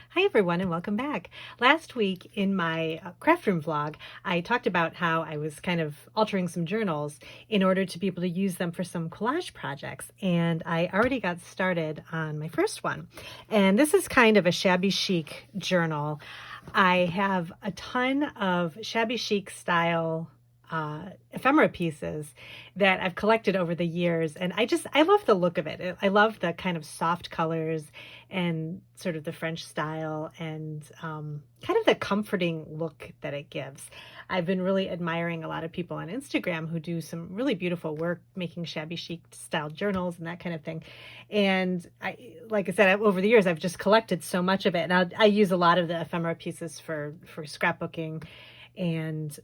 Hi everyone and welcome back. Last week in my craft room vlog, I talked about how I was kind of altering some journals in order to be able to use them for some collage projects. And I already got started on my first one. And this is kind of a shabby chic journal. I have a ton of shabby chic style ephemera pieces that I've collected over the years, and I love the look of it. I love the kind of soft colors and sort of the French style and kind of the comforting look that it gives. I've been really admiring a lot of people on Instagram who do some really beautiful work making shabby chic style journals and that kind of thing. And like I said, over the years I've just collected so much of it, and I use a lot of the ephemera pieces for scrapbooking and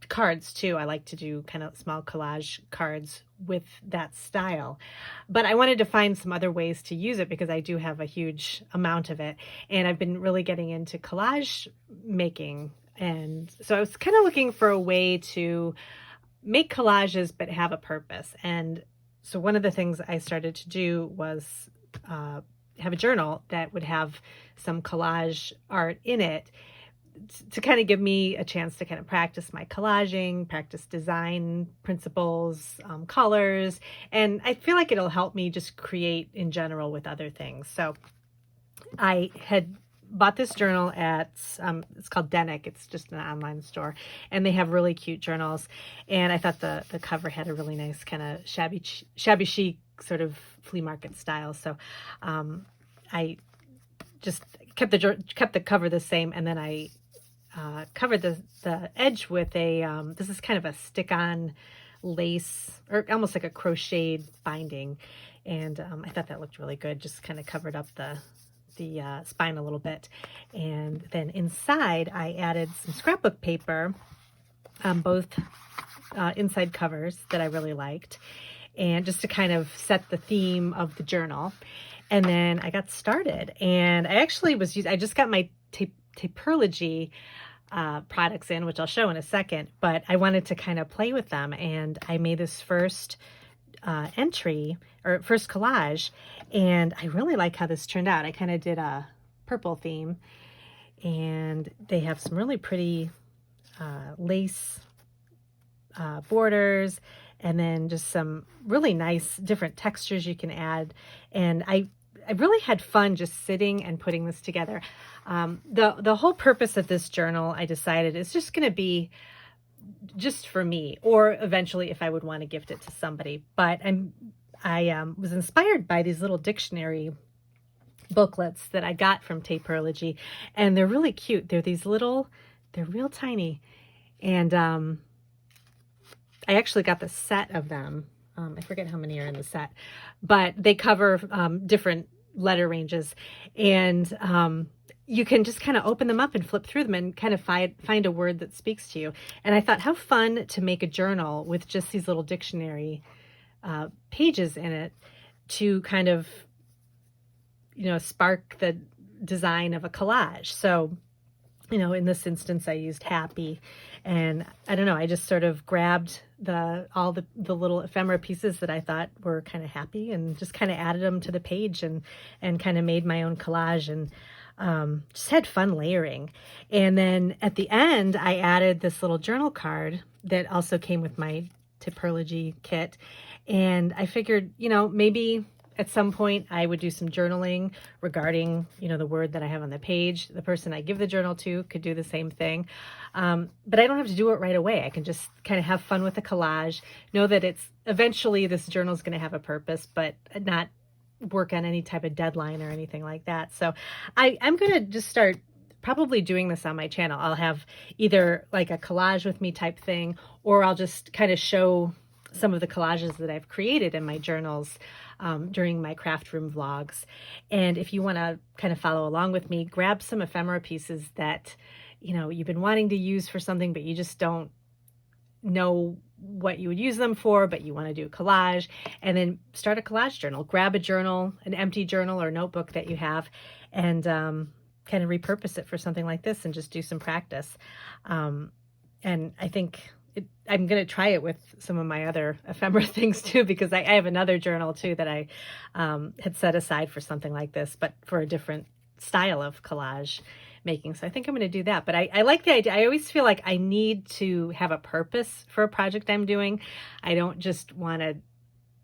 cards too. I like to do kind of small collage cards with that style, but I wanted to find some other ways to use it because I do have a huge amount of it, and I've been really getting into collage making. And so I was kind of looking for a way to make collages but have a purpose. And so one of the things I started to do was have a journal that would have some collage art in it to kind of give me a chance to kind of practice my collaging, practice design principles, colors, and I feel like it'll help me just create in general with other things. So I had bought this journal at, it's called Denick. It's just an online store, and they have really cute journals. And I thought the cover had a really nice kind of shabby chic sort of flea market style. So I just kept the cover the same, and then I covered the edge with a, this is kind of a stick-on lace, or almost like a crocheted binding. And I thought that looked really good, just kind of covered up the spine a little bit. And then inside I added some scrapbook paper on both inside covers that I really liked, and just to kind of set the theme of the journal. And then I got started, and I actually I just got my Taperlogy products in, which I'll show in a second, but I wanted to kind of play with them, and I made this first entry, or first collage, and I really like how this turned out. I kind of did a purple theme, and they have some really pretty lace borders, and then just some really nice different textures you can add. And I really had fun just sitting and putting this together. The whole purpose of this journal, I decided, is just going to be just for me, or eventually if I would want to gift it to somebody. But I was inspired by these little dictionary booklets that I got from Taperlogy, and they're really cute. They're real tiny, and I actually got the set of them. I forget how many are in the set, but they cover different letter ranges, and you can just kind of open them up and flip through them and kind of find a word that speaks to you. And I thought, how fun to make a journal with just these little dictionary pages in it to kind of, spark the design of a collage. So, in this instance, I used happy, and I don't know, I just sort of grabbed all the little ephemera pieces that I thought were kind of happy, and just kind of added them to the page, and kind of made my own collage, and just had fun layering. And then at the end, I added this little journal card that also came with my Taperlogy kit. And I figured, maybe at some point I would do some journaling regarding, the word that I have on the page. The person I give the journal to could do the same thing. But I don't have to do it right away. I can just kind of have fun with the collage, know that eventually this journal is going to have a purpose, but not work on any type of deadline or anything like that. So I'm going to just start probably doing this on my channel. I'll have either like a collage with me type thing, or I'll just kind of show some of the collages that I've created in my journals during my craft room vlogs. And if you want to kind of follow along with me, grab some ephemera pieces that, you've been wanting to use for something, but you just don't know what you would use them for, but you want to do a collage, and then start a collage journal. Grab a journal, an empty journal or notebook that you have, and kind of repurpose it for something like this and just do some practice. And I think I'm going to try it with some of my other ephemera things too, because I have another journal too that I had set aside for something like this, but for a different style of collage making. So I think I'm going to do that. But I like the idea. I always feel like I need to have a purpose for a project I'm doing. I don't just want to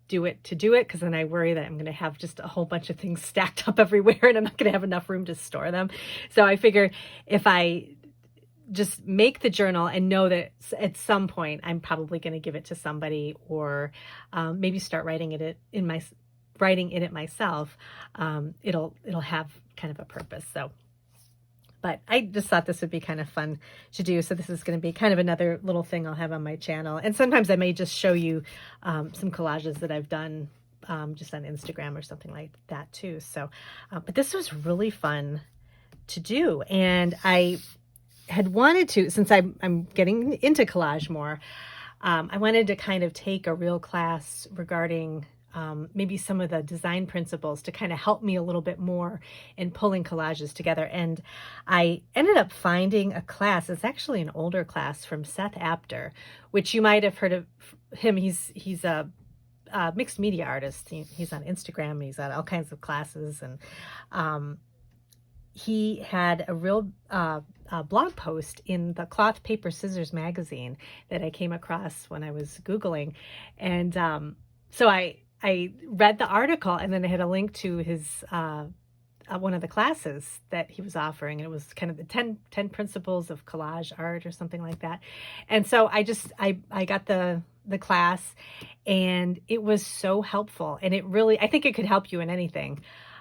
do it to do it, because then I worry that I'm going to have just a whole bunch of things stacked up everywhere and I'm not going to have enough room to store them. So I figure if I just make the journal and know that at some point I'm probably going to give it to somebody, or maybe start writing it in it myself, it'll have kind of a purpose. So, but I just thought this would be kind of fun to do. So this is going to be kind of another little thing I'll have on my channel. And sometimes I may just show you some collages that I've done just on Instagram or something like that too. So, but this was really fun to do. And I had wanted to, since I'm getting into collage more, I wanted to kind of take a real class regarding maybe some of the design principles to kind of help me a little bit more in pulling collages together. And I ended up finding a class. It's actually an older class from Seth Apter, which you might have heard of him. He's a mixed media artist. He's on Instagram, and he's got all kinds of classes. And he had a real blog post in the Cloth, Paper, Scissors magazine that I came across when I was Googling. And so I read the article, and then I had a link to his one of the classes that he was offering. And it was kind of the 10 principles of collage art or something like that. And so I got the class, and it was so helpful. And it really, I think it could help you in anything.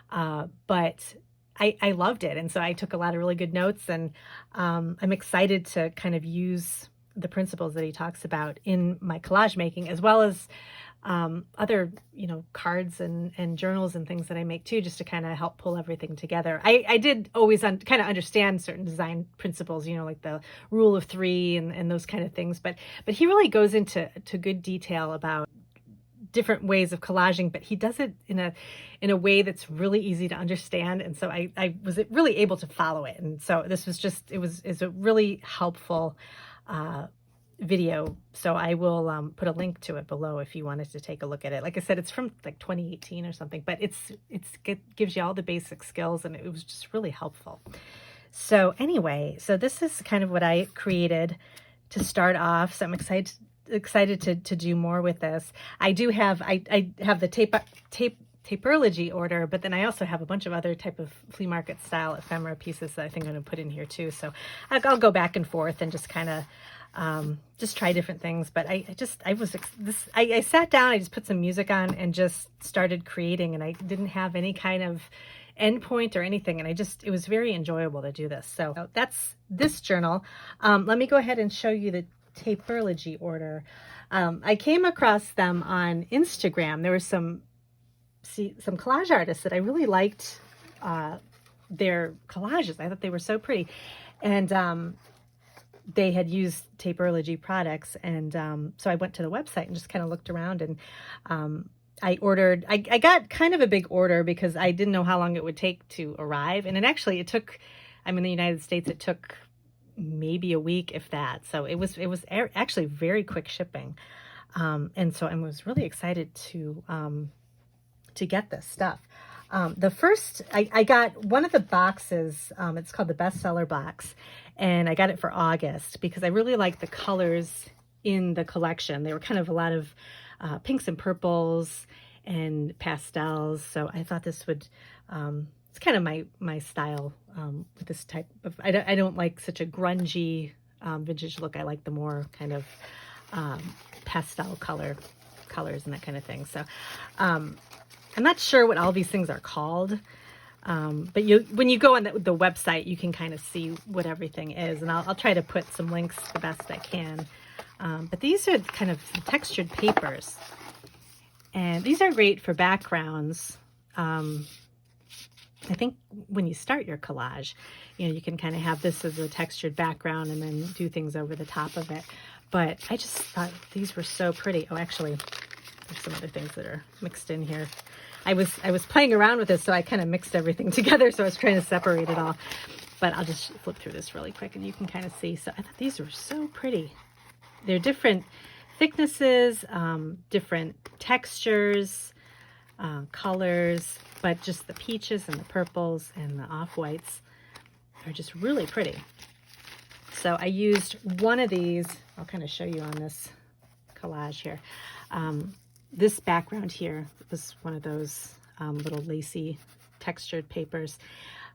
But I loved it. And so I took a lot of really good notes, and I'm excited to kind of use the principles that he talks about in my collage making, as well as other, cards and journals and things that I make too, just to kind of help pull everything together. I did always kind of understand certain design principles, like the rule of 3 and those kind of things. But he really goes into good detail about different ways of collaging, but he does it in a way that's really easy to understand. And so I was really able to follow it. And so this was is a really helpful video. So I will put a link to it below if you wanted to take a look at it. Like I said, it's from like 2018 or something, but it gives you all the basic skills, and it was just really helpful. So anyway, so this is kind of what I created to start off. So I'm excited to do more with this. I have the Taperlogy order, but then I also have a bunch of other type of flea market style ephemera pieces that I think I'm going to put in here too. So I'll go back and forth and just kind of just try different things. But I sat down, I just put some music on and just started creating, and I didn't have any kind of endpoint or anything. And it was very enjoyable to do this. So that's this journal. Let me go ahead and show you the Taperlogy order. I came across them on Instagram. There were some collage artists that I really liked their collages. I thought they were so pretty. And they had used Taperlogy products. And so I went to the website and just kind of looked around, and I got kind of a big order because I didn't know how long it would take to arrive. And it took, I'm in the United States, it took maybe a week, if that. So it was actually very quick shipping. And so I was really excited to get this stuff. The first, I got one of the boxes, it's called the bestseller box, and I got it for August because I really liked the colors in the collection. They were kind of a lot of pinks and purples and pastels. So I thought this would, it's kind of my style with this type of, I don't like such a grungy vintage look. I like the more kind of pastel colors and that kind of thing. So I'm not sure what all these things are called, but when you go on the website, you can kind of see what everything is, and I'll try to put some links the best I can. But these are kind of textured papers, and these are great for backgrounds. I think when you start your collage, you can kind of have this as a textured background and then do things over the top of it. But I just thought these were so pretty. Oh, actually, there's some other things that are mixed in here. I was playing around with this, so I kind of mixed everything together. So I was trying to separate it all. But I'll just flip through this really quick, and you can kind of see. So I thought these were so pretty. They're different thicknesses, different textures. colors, but just the peaches and the purples and the off-whites are just really pretty. So I used one of these. I'll kind of show you on this collage here. This background here was one of those little lacy textured papers.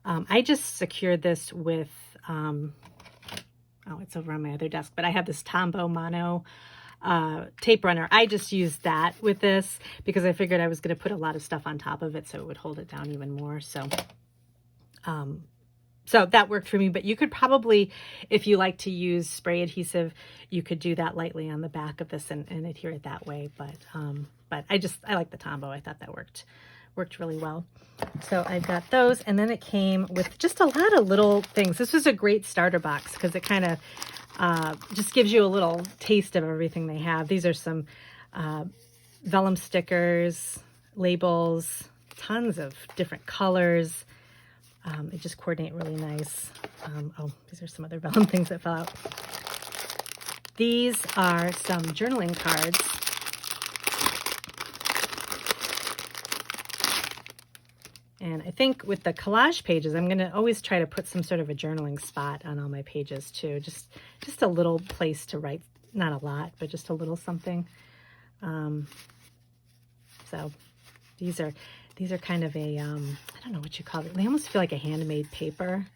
I just secured this with, oh, it's over on my other desk, but I have this Tombow Mono tape runner. I just used that with this because I figured I was going to put a lot of stuff on top of it so it would hold it down even more. So, so that worked for me, but you could probably, if you like to use spray adhesive, you could do that lightly on the back of this and adhere it that way. But I like the Tombow. I thought that worked really well. So I've got those, and then it came with just a lot of little things. This was a great starter box because it kind of just gives you a little taste of everything they have. These are some vellum stickers, labels, tons of different colors. They just coordinate really nice. Oh, these are some other vellum things that fell out. These are some journaling cards. And I think with the collage pages, I'm going to always try to put some sort of a journaling spot on all my pages too. Just a little place to write, not a lot, but just a little something. So these are kind of a, I don't know what you call it. They almost feel like a handmade paper,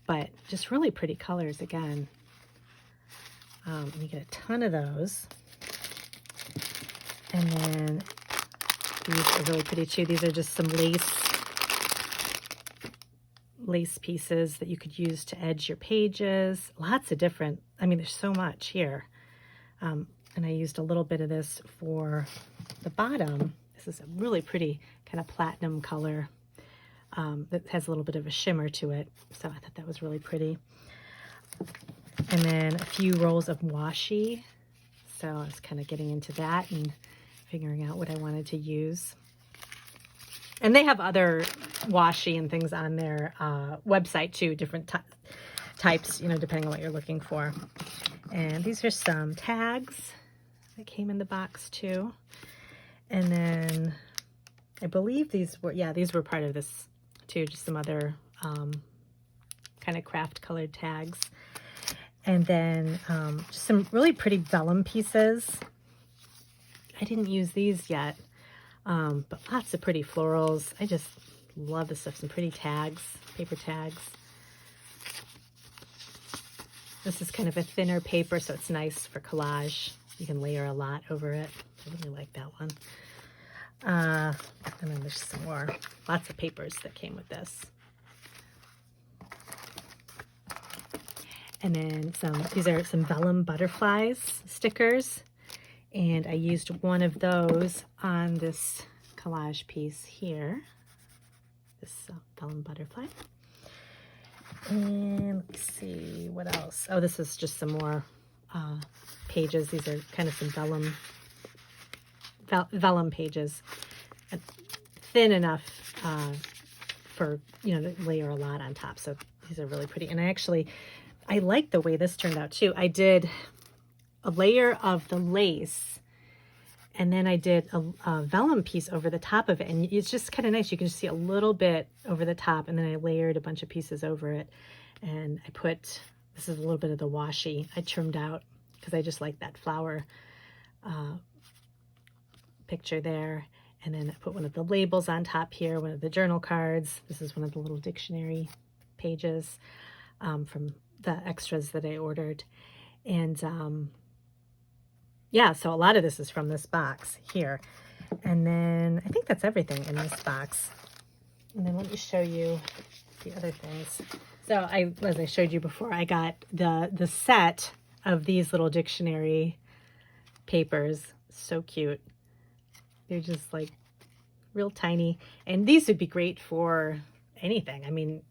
but just really pretty colors again. You get a ton of those. And then these are really pretty too. These are just some lace pieces that you could use to edge your pages. Lots of different, I mean, there's so much here. And I used a little bit of this for the bottom. This is a really pretty kind of platinum color that has a little bit of a shimmer to it. So I thought that was really pretty. And then a few rolls of washi. So I was kind of getting into that and figuring out what I wanted to use. And they have other washi and things on their website too, different types, you know, depending on what you're looking for. And these are some tags that came in the box too. And then I believe these were part of this too, just some other kind of craft colored tags. And then just some really pretty vellum pieces. I didn't use these yet, but lots of pretty florals. I just love this stuff. Some pretty tags, paper tags. This is kind of a thinner paper, so it's nice for collage. You can layer a lot over it. I really like that one. And then there's some more, lots of papers that came with this. And then these are some vellum butterflies stickers. And I used one of those on this collage piece here. This vellum butterfly. And let's see, what else? Oh, this is just some more pages. These are kind of some vellum pages. Thin enough for, you know, to layer a lot on top. So these are really pretty. And I like the way this turned out too. I did a layer of the lace, and then I did a vellum piece over the top of it, and it's just kind of nice. You can just see a little bit over the top, and then I layered a bunch of pieces over it, and I put, this is a little bit of the washi I trimmed out because I just like that flower picture there. And then I put one of the labels on top here, one of the journal cards. This is one of the little dictionary pages from the extras that I ordered. And yeah, so a lot of this is from this box here. And then I think that's everything in this box. And then let me show you the other things. So as I showed you before, I got the set of these little dictionary papers. So cute. They're just like real tiny. And these would be great for anything. I mean,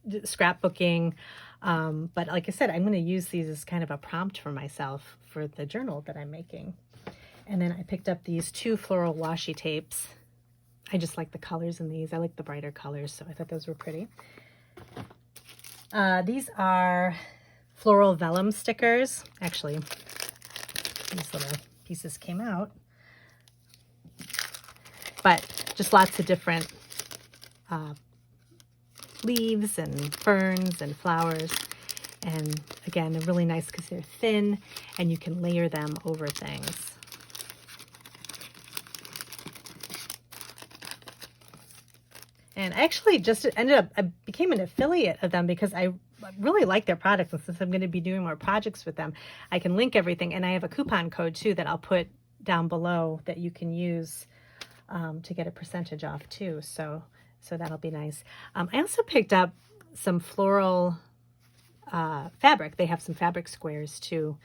scrapbooking. But like I said, I'm going to use these as kind of a prompt for myself for the journal that I'm making. And then I picked up these 2 floral washi tapes. I just like the colors in these. I like the brighter colors, so I thought those were pretty. These are floral vellum stickers. Actually, these little pieces came out. but just lots of different leaves and ferns and flowers. And again, they're really nice because they're thin and you can layer them over things. And I actually just I became an affiliate of them because I really like their products. And since I'm going to be doing more projects with them, I can link everything. And I have a coupon code too that I'll put down below that you can use to get a percentage off too. So that'll be nice. I also picked up some floral fabric. They have some fabric squares too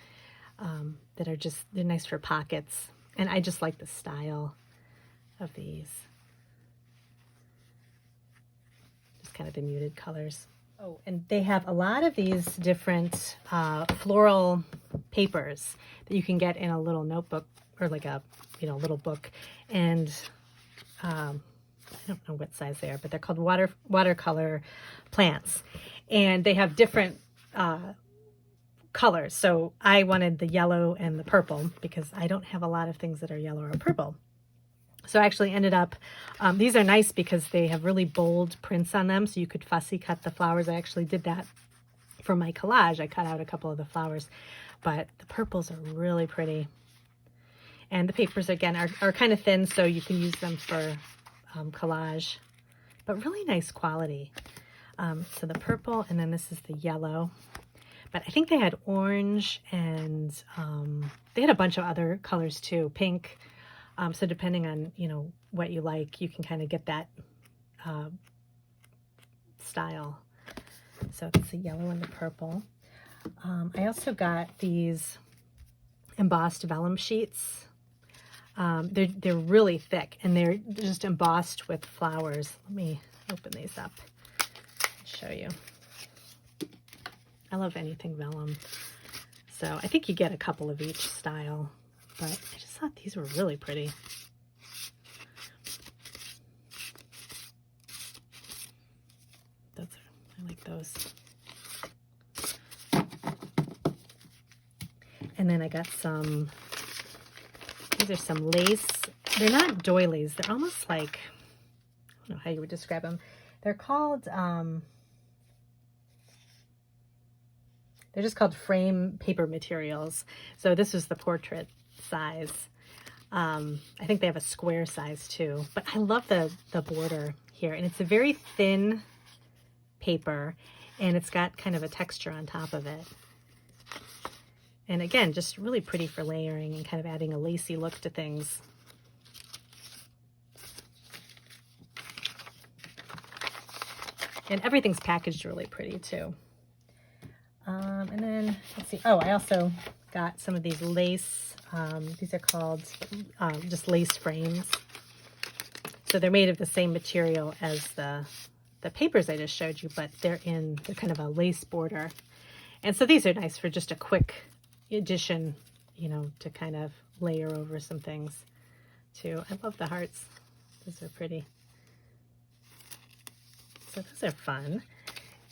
that are they're nice for pockets. And I just like the style of these. Just kind of the muted colors. Oh, and they have a lot of these different floral papers that you can get in a little notebook or like a, little book. And I don't know what size they are, but they're called Watercolor Plants. And they have different colors. So I wanted the yellow and the purple because I don't have a lot of things that are yellow or purple. So I actually ended up, these are nice because they have really bold prints on them. So you could fussy cut the flowers. I actually did that for my collage. I cut out a couple of the flowers, but the purples are really pretty. And the papers, again, are kind of thin, so you can use them for collage, but really nice quality. So the purple, and then this is the yellow. But I think they had orange and they had a bunch of other colors too, pink. So depending on, what you like, you can kind of get that style. So it's the yellow and the purple. I also got these embossed vellum sheets. They're really thick and they're just embossed with flowers. Let me open these up and show you. I love anything vellum. So I think you get a couple of each style, but I just thought these were really pretty. I like those. And then I got these are some lace. They're not doilies. They're almost like, I don't know how you would describe them. They're called, they're just called frame paper materials. So this is the portrait size. I think they have a square size too, but I love the border here. And it's a very thin paper and it's got kind of a texture on top of it. And again, just really pretty for layering and kind of adding a lacy look to things. And everything's packaged really pretty too. And then, let's see. Oh, I also got some of these lace. These are called just lace frames. So they're made of the same material as the papers I just showed you, but they're kind of a lace border. And so these are nice for just a quick addition, to kind of layer over some things too. I love the hearts. Those are pretty. So those are fun.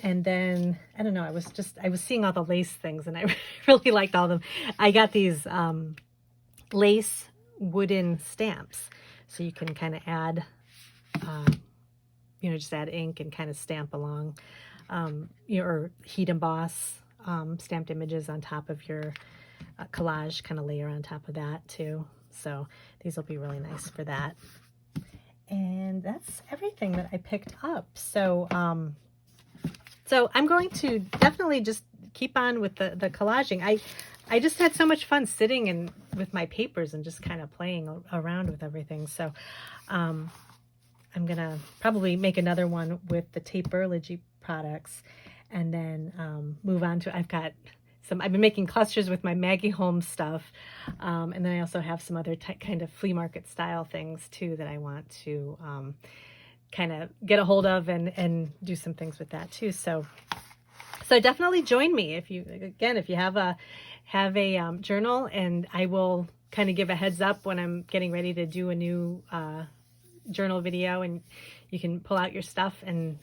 And then, I don't know, I was seeing all the lace things and I really liked all of them. I got these lace wooden stamps. So you can kind of add, just add ink and kind of stamp along, or heat emboss stamped images on top of your collage, kind of layer on top of that too. So these will be really nice for that. And that's everything that I picked up. So, so I'm going to definitely just keep on with the collaging. I just had so much fun sitting with my papers and just kind of playing around with everything. So I'm going to probably make another one with the Taperlogy products and then move on to, I've been making clusters with my Maggie Holmes stuff. And then I also have some other kind of flea market style things too that I want to kind of get a hold of and do some things with that too. So definitely join me if you have a journal, and I will kind of give a heads up when I'm getting ready to do a new journal video, and you can pull out your stuff and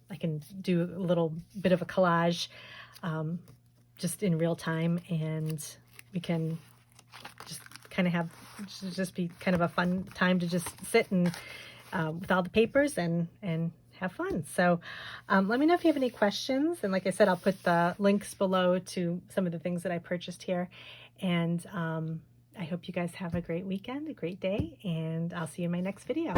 I can do a little bit of a collage just in real time, and we can just kind of have, should just be kind of a fun time to just sit and with all the papers and have fun. So let me know if you have any questions. And like I said, I'll put the links below to some of the things that I purchased here. And I hope you guys have a great weekend, a great day, and I'll see you in my next video.